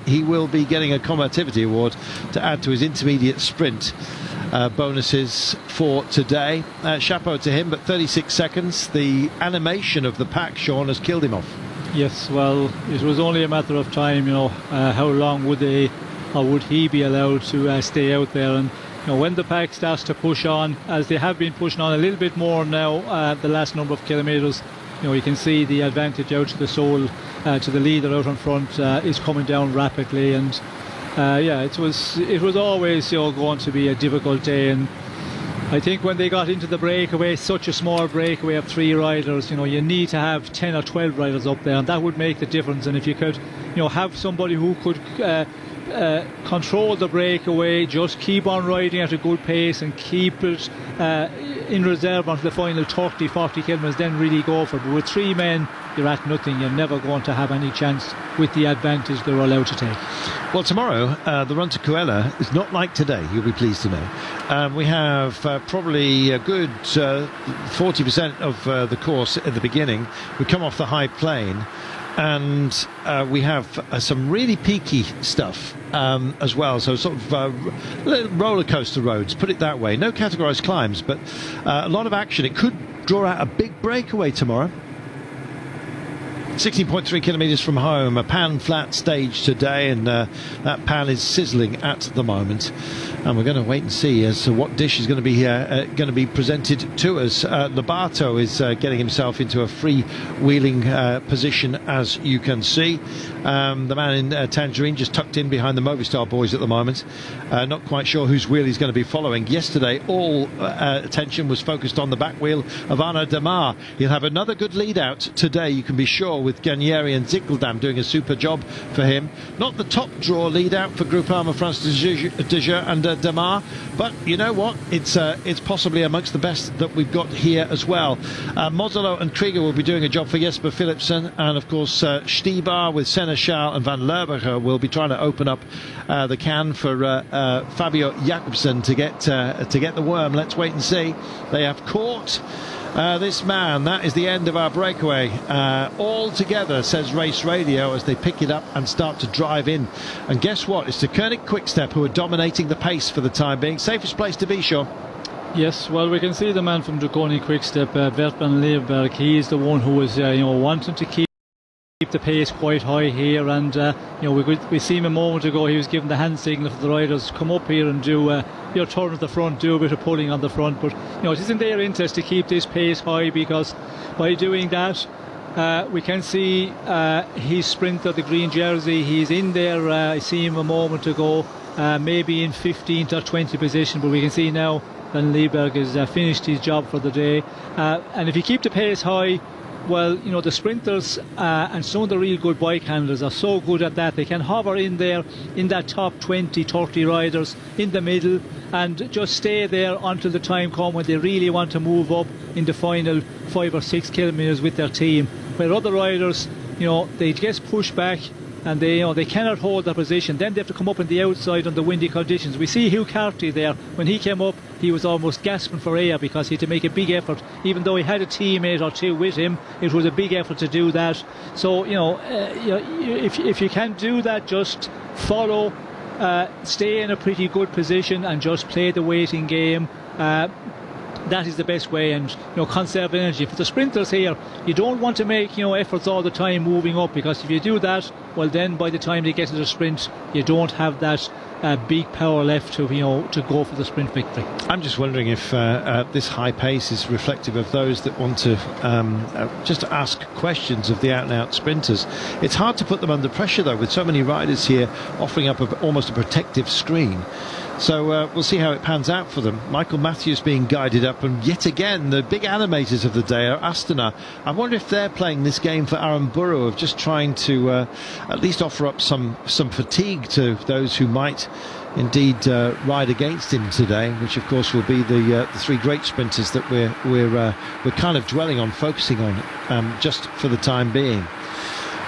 He will be getting a combativity award to add to his intermediate sprint bonuses for today. Chapeau to him, but 36 seconds. The animation of the pack, Sean, has killed him off. Yes, well, it was only a matter of time, how long would they or would he be allowed to stay out there. And when the pack starts to push on, as they have been pushing on a little bit more now, the last number of kilometres, you can see the advantage out to the soul, to the leader out in front is coming down rapidly. And it was always going to be a difficult day. And I think when they got into the breakaway, such a small breakaway of 3 riders, you need to have 10 or 12 riders up there, and that would make the difference. And if you could have somebody who could control the breakaway, just keep on riding at a good pace and keep it in reserve until the final 30-40 kilometres, then really go for it. But with 3 men, you're at nothing. You're never going to have any chance with the advantage they're allowed to take. Well, tomorrow the run to Cuella is not like today, you'll be pleased to know. We have probably a good 40% of the course at the beginning. We come off the high plain, and we have some really peaky stuff as well, so sort of roller coaster roads, put it that way. No categorised climbs, but a lot of action. It could draw out a big breakaway tomorrow. 16.3 kilometres from home, a pan flat stage today, and that pan is sizzling at the moment. And we're going to wait and see as to what dish is going to be presented to us. Lobato is getting himself into a free-wheeling position, as you can see. The man in Tangerine just tucked in behind the Movistar boys at the moment. Not quite sure whose wheel he's going to be following. Yesterday, all attention was focused on the back wheel of Arnaud Demar. He'll have another good lead-out today, you can be sure, with Gagneri and Zickeldam doing a super job for him. Not the top draw lead-out for Groupama France de Jeu and Demar, but you know what? It's possibly amongst the best that we've got here as well. Mozzolo and Krieger will be doing a job for Jesper Philipsen, and of course Stibar with Seneschal and Van Lerberger will be trying to open up the can for Fabio Jakobsen to get the worm. Let's wait and see. They have caught this man. That is the end of our breakaway all together, says Race Radio, as they pick it up and start to drive in. And guess what? It's the Koenig Quickstep who are dominating the pace for the time being. Safest place to be, Sean. Yes, well, we can see the man from the Koenig Quickstep, Bert van Leeuwenberg. He is the one who is wanting to keep the pace quite high here, and we see him a moment ago. He was given the hand signal for the riders, come up here and do your turn at the front, do a bit of pulling on the front. But it is in their interest to keep this pace high, because by doing that we can see his sprinter, the green jersey, he's in there. I see him a moment ago, maybe in 15th or 20th position, but we can see now Van Leeuwenberg has finished his job for the day. And if you keep the pace high, well, the sprinters and some of the real good bike handlers are so good at that. They can hover in there in that top 20, 30 riders in the middle and just stay there until the time comes when they really want to move up in the final 5 or 6 kilometres with their team. Where other riders, they just push back and they cannot hold their position. Then they have to come up on the outside under windy conditions. We see Hugh Carty there. When he came up, he was almost gasping for air because he had to make a big effort. Even though he had a teammate or two with him, it was a big effort to do that. So, if you can do that, just follow, stay in a pretty good position and just play the waiting game. That is the best way, and conserve energy. For the sprinters here, you don't want to make efforts all the time moving up, because if you do that, well, then by the time they get to the sprint, you don't have that big power left to go for the sprint victory. I'm just wondering if this high pace is reflective of those that want to just ask questions of the out-and-out sprinters. It's hard to put them under pressure, though, with so many riders here offering up almost a protective screen. So we'll see how it pans out for them. Michael Matthews being guided up, and yet again the big animators of the day are Astana. I wonder if they're playing this game for Aaron Burrow, of just trying to at least offer up some fatigue to those who might indeed ride against him today, which of course will be the 3 great sprinters that we're kind of dwelling on, focusing on just for the time being.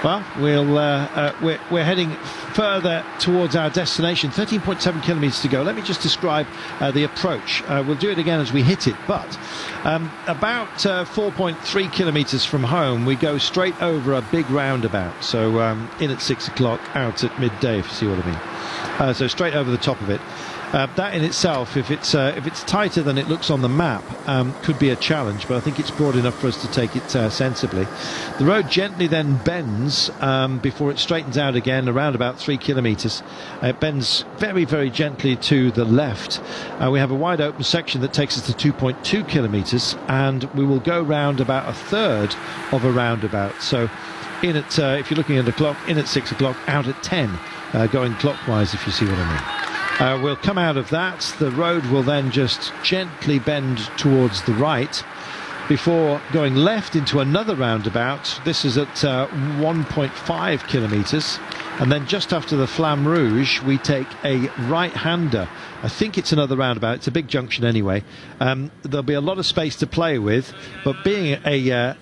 Well, we're heading further towards our destination. 13.7 kilometres to go. Let me just describe the approach. We'll do it again as we hit it, but about 4.3 kilometres from home, we go straight over a big roundabout. So in at 6 o'clock, out at midday, if you see what I mean. So straight over the top of it. That in itself, if it's tighter than it looks on the map, could be a challenge, but I think it's broad enough for us to take it sensibly. The road gently then bends before it straightens out again around about 3 kilometres. It bends very, very gently to the left. We have a wide open section that takes us to 2.2 kilometres, and we will go round about a third of a roundabout. So in at, if you're looking at the clock, in at 6 o'clock, out at 10, going clockwise, if you see what I mean. We'll come out of that. The road will then just gently bend towards the right before going left into another roundabout. This is at 1.5 kilometres. And then just after the Flamme Rouge, we take a right-hander. I think it's another roundabout. It's a big junction anyway. There'll be a lot of space to play with, but being a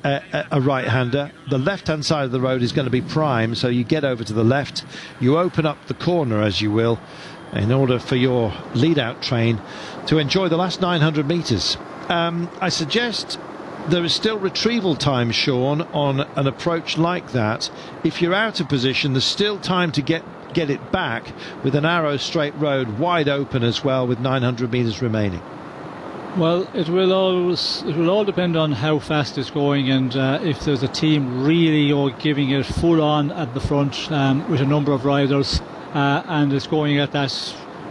right-hander, the left-hand side of the road is going to be prime, so you get over to the left. You open up the corner, as you will, in order for your lead-out train to enjoy the last 900 metres. I suggest there is still retrieval time, Sean, on an approach like that. If you're out of position, there's still time to get it back with a narrow straight road wide open as well, with 900 metres remaining. Well, it will all depend on how fast it's going, and if there's a team really giving it full on at the front with a number of riders. And it's going at that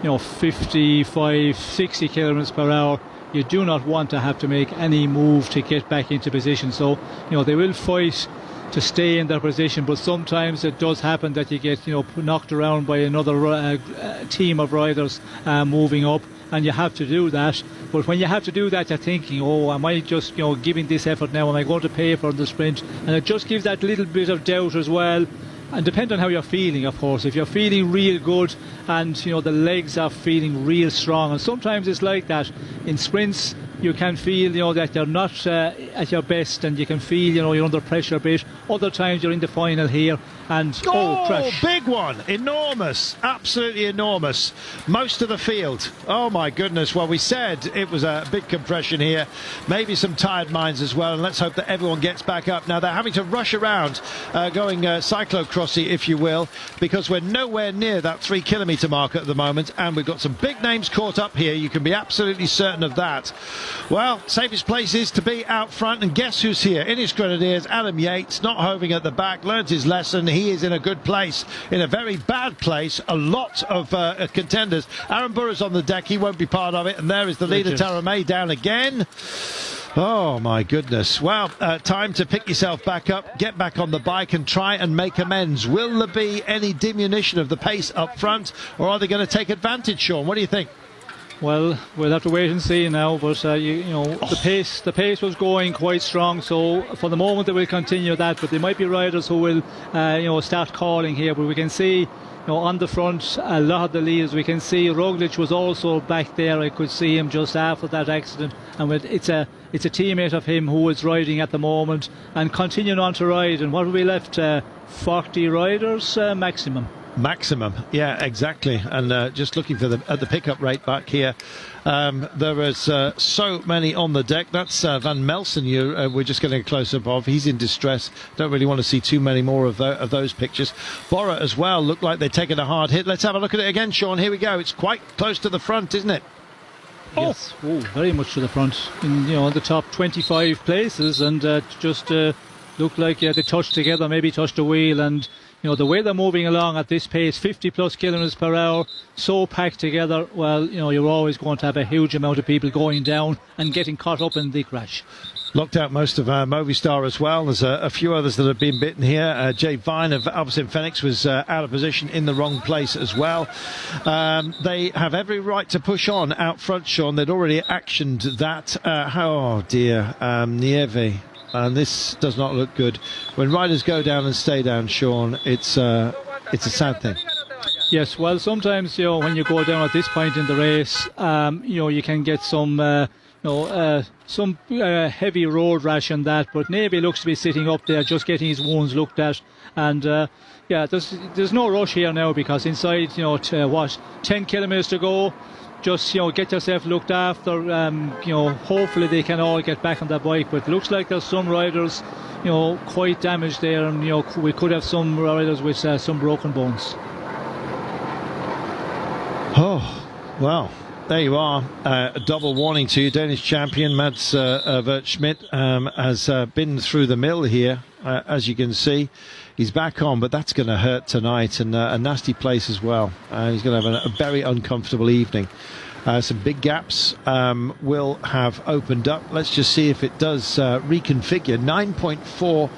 55, 60 kilometers per hour. You do not want to have to make any move to get back into position. So they will fight to stay in their position, but sometimes it does happen that you get knocked around by another team of riders moving up, and you have to do that. But when you have to do that, you're thinking, oh, am I just giving this effort now? Am I going to pay for the sprint? And it just gives that little bit of doubt as well. And depend on how you're feeling, of course. If you're feeling real good and the legs are feeling real strong, and sometimes it's like that in sprints, you can feel that you're not at your best, and you can feel you're under pressure a bit. Other times you're in the final here and crash. Big one, enormous, absolutely enormous. Most of the field, oh my goodness. Well, we said it was a big compression here, maybe some tired minds as well, and let's hope that everyone gets back up. Now they're having to rush around, going cyclocrossy, if you will, because we're nowhere near that 3 kilometre mark at the moment, and we've got some big names caught up here. You can be absolutely certain of that. Well, safest place is to be out front, and guess who's here? In his Grenadiers, Adam Yates, not hoving at the back, learnt his lesson. He is in a good place, in a very bad place. A lot of contenders. Aaron Burrows on the deck, he won't be part of it, and there is the leader, Tara May, down again. Oh my goodness. Well, time to pick yourself back up, get back on the bike and try and make amends. Will there be any diminution of the pace up front, or are they going to take advantage, Sean? What do you think? Well, we'll have to wait and see now, but the pace was going quite strong, so for the moment they will continue that, but there might be riders who will start calling here. But we can see on the front a lot of the leaders. We can see Roglic was also back there. I could see him just after that accident, and it's a teammate of him who is riding at the moment and continuing on to ride. And what are we left? 40 riders maximum, yeah, exactly. And just looking at the pickup rate back here, there is so many on the deck. That's Van Melsen we're just getting a close-up of. He's in distress. Don't really want to see too many more of those pictures. Bora as well look like they're taking a hard hit. Let's have a look at it again, Sean. Here we go. It's quite close to the front, isn't it? Yes, very much to the front in the top 25 places, and just look like they touched together, maybe touched the wheel. And the way they're moving along at this pace, 50 plus kilometers per hour, so packed together, well, you're always going to have a huge amount of people going down and getting caught up in the crash. Locked out most of Movistar as well. There's a few others that have been bitten here. Jay Vine of Alpecin-Fenix was out of position in the wrong place as well. They have every right to push on out front, Sean. They'd already actioned that. Oh dear, Nieve. And this does not look good. When riders go down and stay down, Sean, it's a sad thing. Yes, well, sometimes when you go down at this point in the race, you can get some some heavy road rash on that, but maybe looks to be sitting up there, just getting his wounds looked at. And there's no rush here now, because inside 10 kilometres to go. Just get yourself looked after. Hopefully they can all get back on their bike. But it looks like there's some riders, quite damaged there, and we could have some riders with some broken bones. Oh, well, there you are. A double warning to you. Danish champion Mads Schmidt has been through the mill here, as you can see. He's back on, but that's going to hurt tonight, and a nasty place as well. He's going to have a very uncomfortable evening. Some big gaps will have opened up. Let's just see if it does reconfigure. 9.4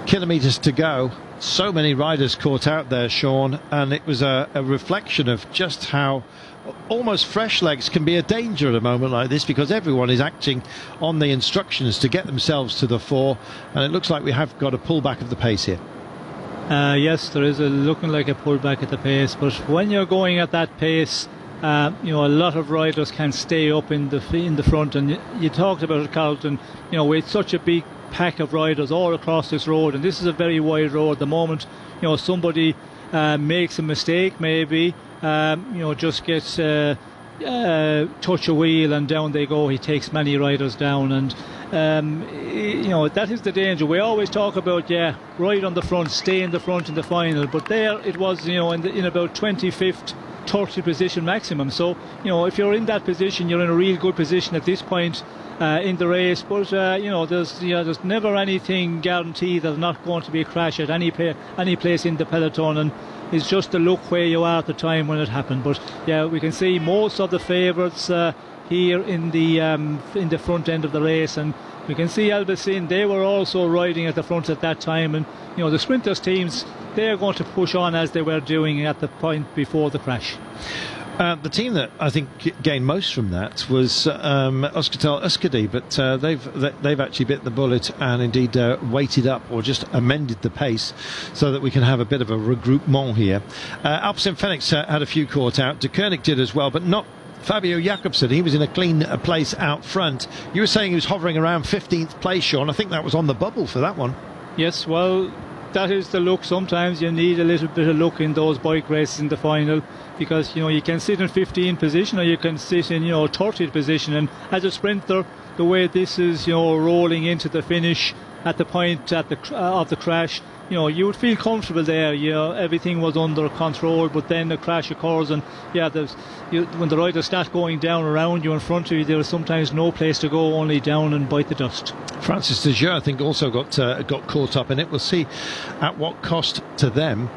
kilometres to go. So many riders caught out there, Sean, and it was a reflection of just how almost fresh legs can be a danger at a moment like this, because everyone is acting on the instructions to get themselves to the fore, and it looks like we have got a pullback of the pace here. Yes, there is looking like a pullback at the pace, but when you're going at that pace, a lot of riders can stay up in the front. And you talked about it, Carlton. With such a big pack of riders all across this road, and this is a very wide road. The moment somebody makes a mistake, maybe just gets touch a wheel and down they go. He takes many riders down, and that is the danger. We always talk about right on the front, stay in the front in the final, but there it was in about 25th 30th position maximum. So if you're in that position, you're in a real good position at this point in the race. But there's never anything guaranteed. There's not going to be a crash at any place in the peloton, and it's just to look where you are at the time when it happened. But we can see most of the favourites here in the front end of the race, and we can see Alpecin, they were also riding at the front at that time, and the sprinters teams, they're going to push on as they were doing at the point before the crash. The team that I think gained most from that was Euskaltel Euskadi, but they've actually bit the bullet and indeed weighted up or just amended the pace so that we can have a bit of a regroupement here. Alpecin-Fenix had a few caught out. De Koning did as well, but not Fabio Jakobsen. He was in a clean place out front. You were saying he was hovering around 15th place, Sean. I think that was on the bubble for that one. Yes, well, that is the look. Sometimes you need a little bit of luck in those bike races in the final, because you can sit in 15th position or you can sit in 30th position, and as a sprinter, the way this is rolling into the finish at the point of the crash, you would feel comfortable there. Everything was under control, but then the crash occurs, and when the riders start going down around you, in front of you, there is sometimes no place to go, only down and bite the dust. Francis de Jeux, I think, also got caught up in it. We'll see at what cost to them.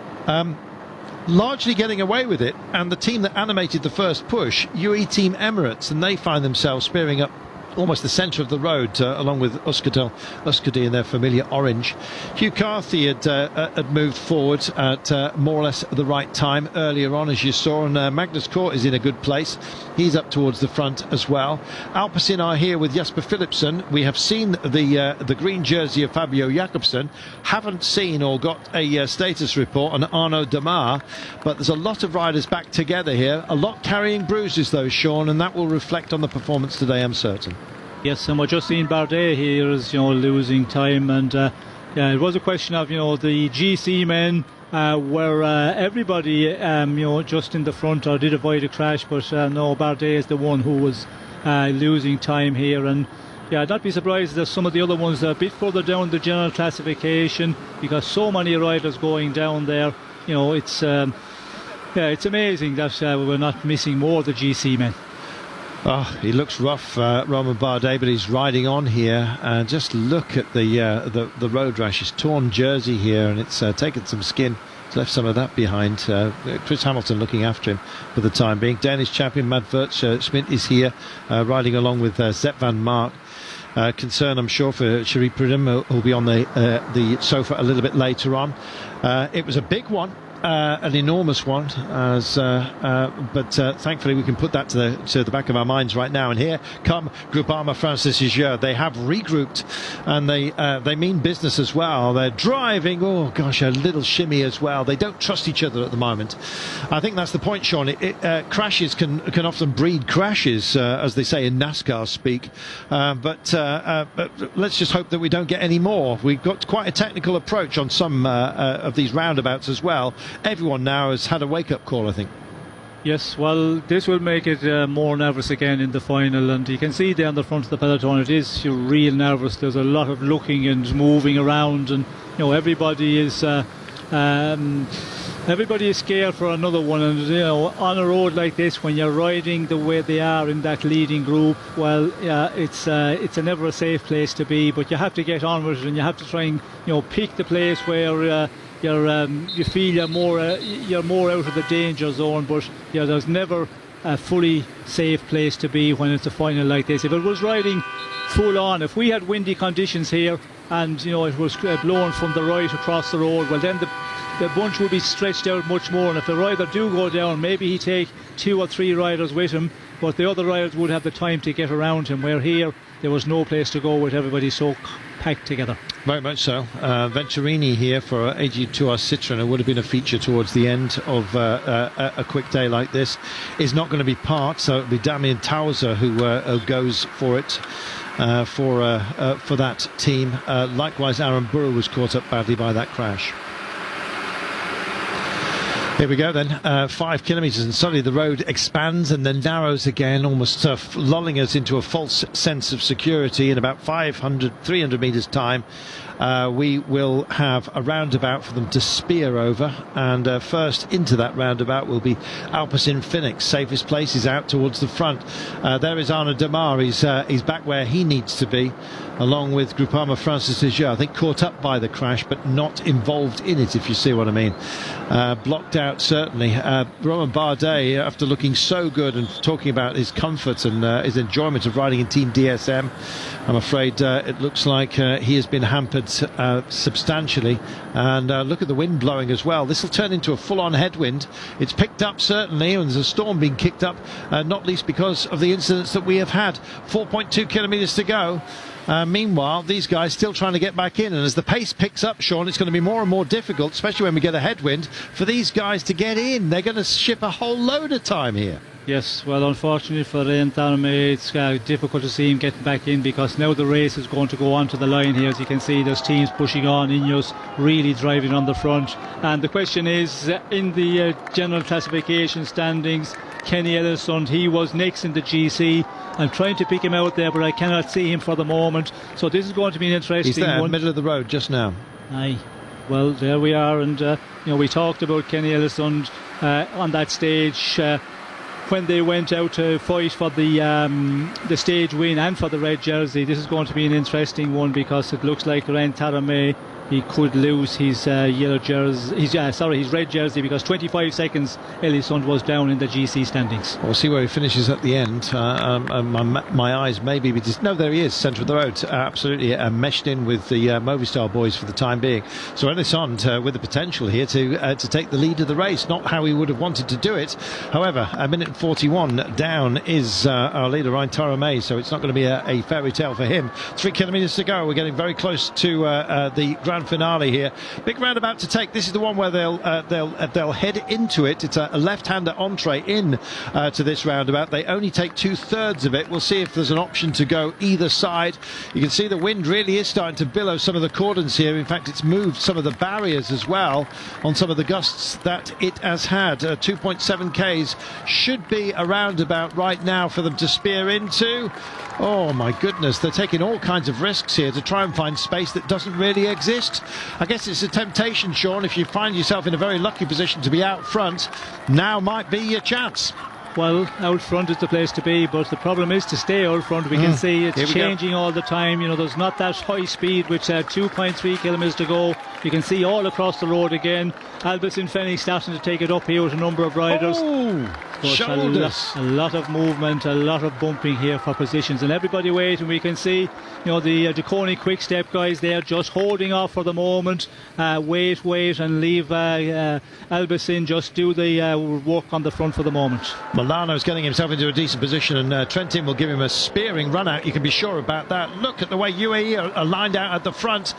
Largely getting away with it, and the team that animated the first push, UE Team Emirates, and they find themselves spearing up almost the centre of the road, along with Euskaltel Euskadi in their familiar orange. Hugh Carthy had moved forward at more or less the right time earlier on, as you saw, and Magnus Kort is in a good place. He's up towards the front as well. Alpecin are here with Jesper Philipsen. We have seen the green jersey of Fabio Jakobsen. Haven't seen or got a status report on Arnaud Demar, but there's a lot of riders back together here, a lot carrying bruises though, Sean, and that will reflect on the performance today, I'm certain. Yes, and we're just seeing Bardet here is losing time, and it was a question of the GC men were everybody just in the front or did avoid a crash, but no, Bardet is the one who was losing time here, and I'd not be surprised that some of the other ones are a bit further down the general classification, because so many riders going down there. It's amazing that we're not missing more of the GC men. Oh, he looks rough, Romain Bardet, but he's riding on here. Just look at the road rash. His torn jersey here, and it's taken some skin. He's left some of that behind. Chris Hamilton looking after him for the time being. Danish champion Mads Schmidt is here, riding along with Sepp van Mark. Concern, I'm sure, for Cherie Prudhomme, who'll be on the sofa a little bit later on. It was a big one. an enormous one, but thankfully we can put that to the back of our minds right now. And here come Groupama Francis-Geur. They have regrouped, and they mean business as well. They're driving, oh gosh, a little shimmy as well. They don't trust each other at the moment. I think that's the point, Sean. Crashes can often breed crashes, as they say in NASCAR speak. But let's just hope that we don't get any more. We've got quite a technical approach on some of these roundabouts as well. Everyone now has had a wake-up call, I think. Yes, well, this will make it more nervous again in the final, and you can see down the front of the peloton it is real nervous. There's a lot of looking and moving around, and everybody is scared for another one. And on a road like this, when you're riding the way they are in that leading group, well, it's never a safe place to be. But you have to get on with it, and you have to try and pick the place where you feel you're more out of the danger zone. But there's never a fully safe place to be when it's a final like this. If it was riding full on, if we had windy conditions here and it was blowing from the right across the road, well then the bunch will be stretched out much more, and if the rider do go down, maybe he take 2 or 3 riders with him, but the other riders would have the time to get around him, where here there was no place to go with everybody so packed together. Very much so. Venturini here for AG2R Citroën, it would have been a feature towards the end of a quick day like this, is not going to be part, so it'll be Damien Tauser who goes for it. For that team. Likewise, Aaron Burrow was caught up badly by that crash. Here we go then, 5 kilometres, and suddenly the road expands and then narrows again, almost lulling us into a false sense of security. In about 300 metres time, we will have a roundabout for them to spear over, and first into that roundabout will be Alpecin-Fenix. Safest place is out towards the front. There is Arnaud Demar. He's back where he needs to be, along with Groupama Francis-Geur. I think caught up by the crash but not involved in it, if you see what I mean. Blocked out certainly. Romain Bardet, after looking so good and talking about his comfort and his enjoyment of riding in Team DSM, I'm afraid it looks like he has been hampered substantially. And look at the wind blowing as well. This will turn into a full-on headwind. It's picked up certainly, and there's a storm being kicked up, not least because of the incidents that we have had. 4.2 kilometres to go. Meanwhile, these guys still trying to get back in, and as the pace picks up, Sean, it's going to be more and more difficult, especially when we get a headwind, for these guys to get in. They're going to ship a whole load of time here. Yes, well, unfortunately for Ian Tarame, it's difficult to see him getting back in, because now the race is going to go onto the line here. As you can see, there's teams pushing on, Ineos really driving on the front. And the question is, in the general classification standings, Kenny Ellison, he was next in the GC. I'm trying to pick him out there, but I cannot see him for the moment. So this is going to be an interesting one. He's there, middle of the road just now. Aye. Well, there we are, and we talked about Kenny Ellison on that stage when they went out to fight for the stage win and for the red jersey. This is going to be an interesting one, because it looks like Ren Tarame, he could lose his yellow jersey, his red jersey, because 25 seconds Ellison was down in the GC standings. We'll see where he finishes at the end. My eyes maybe, no, there he is, centre of the road, absolutely meshed in with the Movistar boys for the time being. So Ellison with the potential here to take the lead of the race. Not how he would have wanted to do it. However, a minute and 41 down is our leader, Ryan Tarame, so it's not going to be a fairy tale for him. 3 kilometres to go. We're getting very close to the grand finale here. Big roundabout to take. This is the one where they'll head into it. It's a left-hander entree in to this roundabout. They only take 2/3 of it. We'll see if there's an option to go either side. You can see the wind really is starting to billow some of the cordons here. In fact, it's moved some of the barriers as well on some of the gusts that it has had. 2.7 Ks should be a roundabout right now for them to spear into. Oh my goodness, they're taking all kinds of risks here to try and find space that doesn't really exist. I guess it's a temptation, Sean, if you find yourself in a very lucky position to be out front, now might be your chance. Well, out front is the place to be, but the problem is to stay out front. We can see it's changing all the time. There's not that high speed, which 2.3 kilometres to go. You can see all across the road again. Alpecin-Fenix starting to take it up here with a number of riders. But shoulders. A lot of movement, a lot of bumping here for positions, and everybody waiting. We can see, the Duconi Quick Step guys there just holding off for the moment. Wait, and leave Alpecin just do the work on the front for the moment. Milano's getting himself into a decent position, and Trentin will give him a spearing run out. You can be sure about that. Look at the way UAE are lined out at the front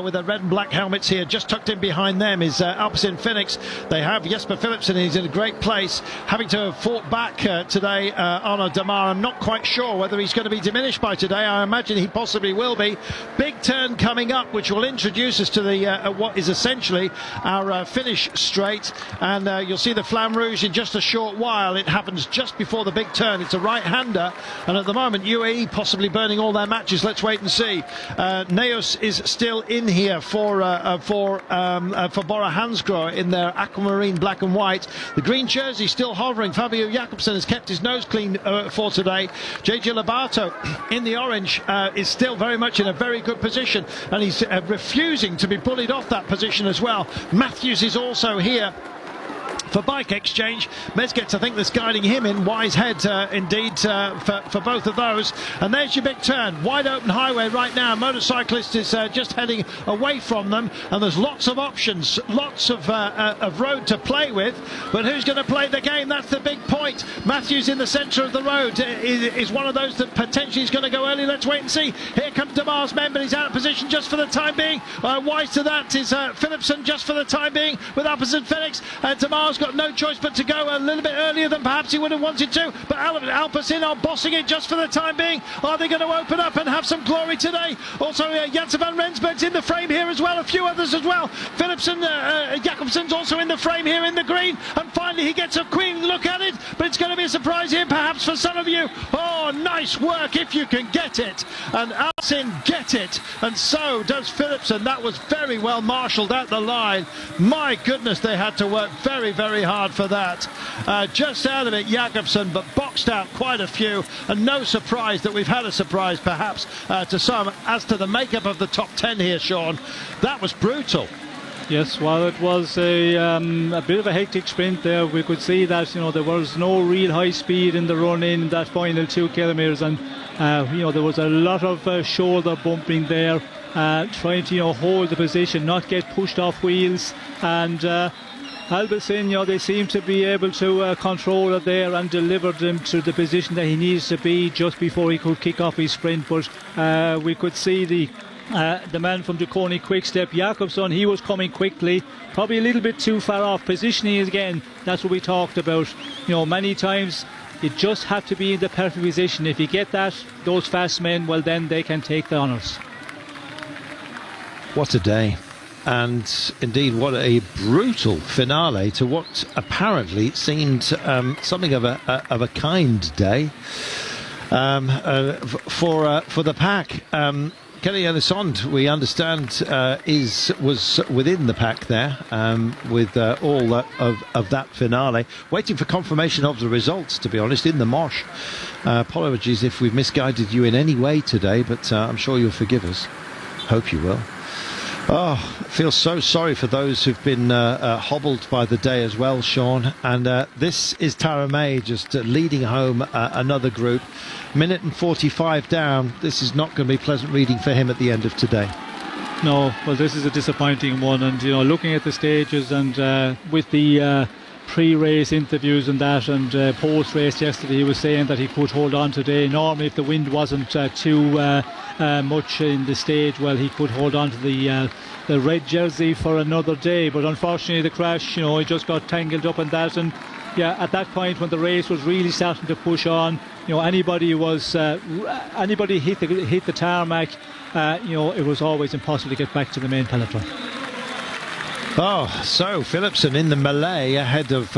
with their red and black helmets here. Just tucked in behind them is Alpecin-Fenix. They have Jesper Philipsen. He's in a great place, having to have fought back today on Damar. I'm not quite sure whether he's going to be diminished by today. I imagine he possibly will be. Big turn coming up, which will introduce us to the what is essentially our finish straight, and you'll see the Flamme Rouge in just a short while. It happens just before the big turn. It's a right-hander, and at the moment UAE possibly burning all their matches. Let's wait and see. Neos is still in here for Bora Hansgrohe in their aquamarine black and white. The green jersey still hovering. Fabio Jakobsen has kept his nose clean for today. JJ Lobato in the orange is still very much in a very good position, and he's refusing to be bullied off that position as well. Matthews is also here for Bike Exchange. Mezget's, I think, that's guiding him in. Wise head indeed for both of those. And there's your big turn. Wide open highway right now. Motorcyclist is just heading away from them, and there's lots of options, lots of road to play with. But who's going to play the game? That's the big point. Matthews in the centre of the road is one of those that potentially is going to go early. Let's wait and see. Here comes Damar's men, but he's out of position just for the time being. Wise to that is Philipsen just for the time being with Alpecin-Fenix. Damar's got no choice but to go a little bit earlier than perhaps he would have wanted to, but Alpecin are bossing it just for the time being. Are they going to open up and have some glory today? Also Jansen van Rensburg's in the frame here as well, a few others as well. Philipsen, Jakobsen's also in the frame here in the green, and finally he gets a queen look at it, but it's going to be a surprise here perhaps for some of you. Oh, nice work if you can get it, and Alpecin get it, and so does Philipsen. That was very well marshalled at the line. My goodness, they had to work very hard for that. Just out of it Jakobsen, but boxed out quite a few, and no surprise that we've had a surprise perhaps to some as to the makeup of the top 10 here, Sean. That was brutal. Yes, well, it was a bit of a hectic sprint there. We could see that there was no real high speed in the run in that final 2 kilometres, and there was a lot of shoulder bumping there, trying to hold the position, not get pushed off wheels, and Alpecin, they seem to be able to control it there and deliver them to the position that he needs to be just before he could kick off his sprint. But we could see the man from Duconi Quick Step, Jakobsen, he was coming quickly, probably a little bit too far off. Positioning again, that's what we talked about. Many times you just have to be in the perfect position. If you get that, those fast men, well then they can take the honours. What a day. And indeed, what a brutal finale to what apparently seemed something of a kind day for the pack. Kelly Elissonde, we understand, was within the pack there with all of that finale, waiting for confirmation of the results, to be honest, in the Mosh. Apologies if we've misguided you in any way today, but I'm sure you'll forgive us. Hope you will. Oh, I feel so sorry for those who've been hobbled by the day as well, Sean. And this is Taramay just leading home another group. Minute and 45 down. This is not going to be pleasant reading for him at the end of today. No, well, this is a disappointing one. And, looking at the stages and with the pre-race interviews and that, and post-race yesterday, he was saying that he could hold on today. Normally, if the wind wasn't too much in the stage, well, he could hold on to the red jersey for another day. But unfortunately, the crash, he just got tangled up in that. And yeah, at that point when the race was really starting to push on, anybody hit the tarmac, it was always impossible to get back to the main peloton. Oh, so Philipsen in the melee ahead of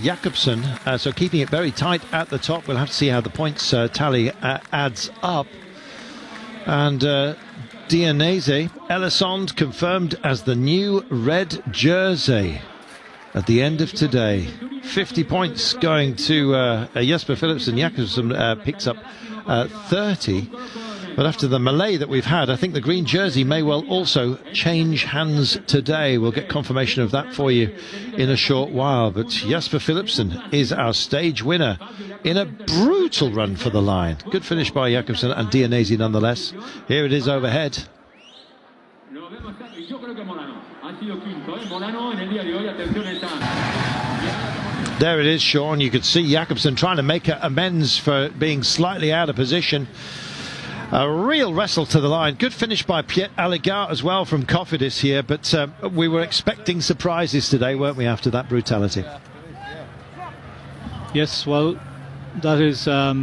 Jakobsen, so keeping it very tight at the top. We'll have to see how the points tally adds up. And Dionese Elissonde confirmed as the new red jersey at the end of today. 50 points going to Jesper Philipsen. Jakobsen picks up 30. But after the melee that we've had, I think the green jersey may well also change hands today. We'll get confirmation of that for you in a short while. But Jesper Philipsen is our stage winner in a brutal run for the line. Good finish by Jakobsen and Dionisi nonetheless. Here it is overhead. There it is, Sean. You could see Jakobsen trying to make amends for being slightly out of position. A real wrestle to the line. Good finish by Piet Alligaert as well from Cofidis here, but we were expecting surprises today, weren't we, after that brutality? Yes, well, that is a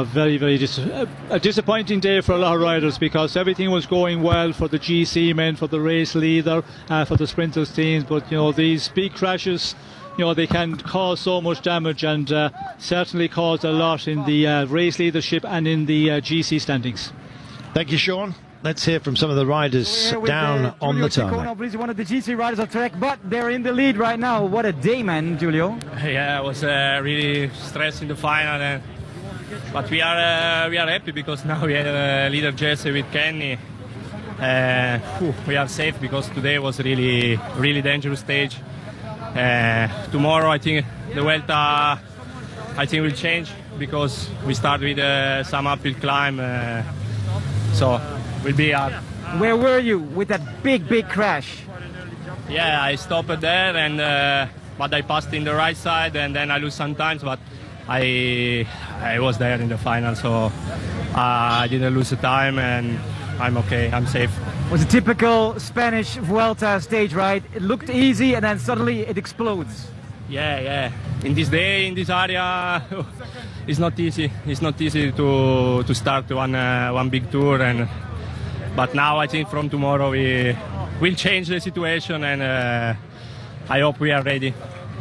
very, very disappointing day for a lot of riders, because everything was going well for the GC men, for the race leader, for the sprinters teams, but these big crashes, they can cause so much damage, and certainly caused a lot in the race leadership and in the GC standings. Thank you, Sean. Let's hear from some of the riders down on the tarmac. One of the GC riders on track, but they're in the lead right now. What a day, man, Giulio. Yeah, it was really stressed in the final, but we are happy because now we have a leader jersey with Kenny. We are safe because today was really dangerous stage. Tomorrow I think the Vuelta will change because we start with some uphill climb, so will be hard. Where were you with that big crash? Yeah, I stopped there, and but I passed in the right side, and then I lose some times, but I was there in the final, so I didn't lose the time, and I'm okay, I'm safe. It was a typical Spanish Vuelta stage, right? It looked easy, and then suddenly it explodes. Yeah. In this day, in this area, it's not easy. It's not easy to start one big tour, but now I think from tomorrow we will change the situation, and I hope we are ready.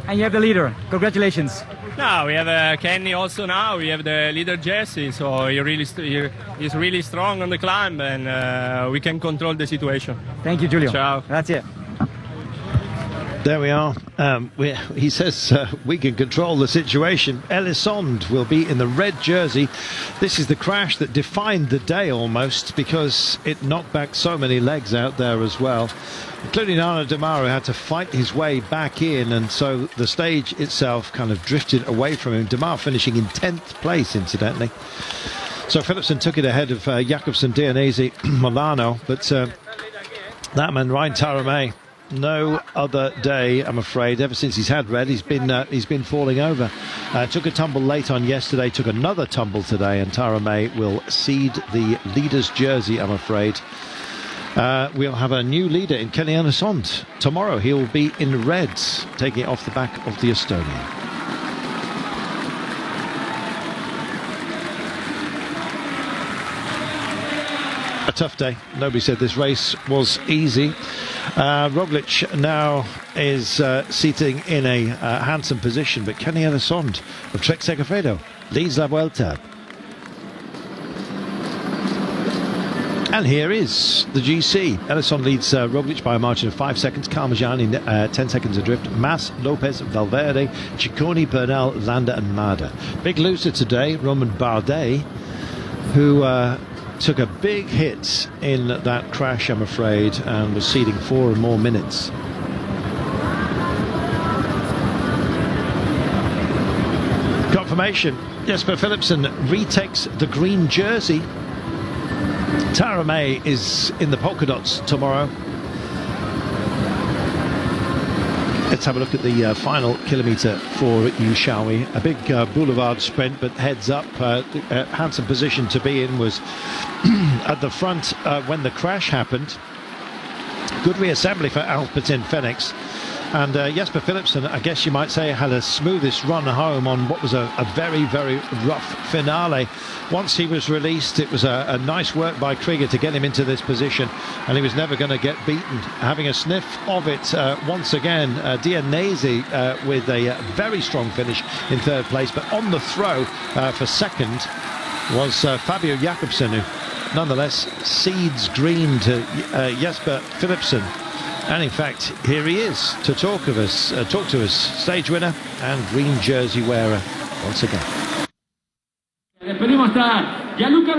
And you have the leader. Congratulations. Now we have Kenny also. Now we have the leader jersey, so he's really strong on the climb, and we can control the situation. Thank you, Giulio. Ciao. Grazie. There we are. He says we can control the situation. Elisond will be in the red jersey. This is the crash that defined the day almost, because it knocked back so many legs out there as well, including Arnaud Démare had to fight his way back in, and so the stage itself kind of drifted away from him. Démare finishing in 10th place, incidentally. So Philipsen took it ahead of Jakobsen, Dionisi, Milano, but that man, Ryan Taramay, no other day, I'm afraid. Ever since he's had red, he's been falling over. Took a tumble late on yesterday, took another tumble today, and Taramay will cede the leader's jersey, I'm afraid. We'll have a new leader in Kenny Elisond. Tomorrow he'll be in reds, taking it off the back of the Estonian. A tough day. Nobody said this race was easy. Roglic now is seating in a handsome position, but Kenny Elisond of Trek Segafredo leads La Vuelta. And here is the GC. Elisond leads Roglic by a margin of 5 seconds. Carmajani 10 seconds adrift. Mas, Lopez, Valverde, Ciccone, Bernal, Landa and Mada. Big loser today, Romain Bardet, who took a big hit in that crash, I'm afraid, and was ceding 4 or more minutes. Confirmation. Jesper Philipsen retakes the green jersey. Taramay is in the polka dots tomorrow. Let's have a look at the final kilometre for you, shall we? A big boulevard sprint, but heads up. Handsome position to be in was at the front when the crash happened. Good reassembly for Alpecin-Fenix. And Jesper Philipsen, I guess you might say, had a smoothest run home on what was a very rough finale. Once he was released, it was a nice work by Krieger to get him into this position, and he was never going to get beaten. Having a sniff of it once again, Dionisi with a very strong finish in 3rd place, but on the throw for 2nd was Fabio Jakobsen, who nonetheless cedes green to Jesper Philipsen. And in fact, here he is to talk to us, stage winner and green jersey wearer once again.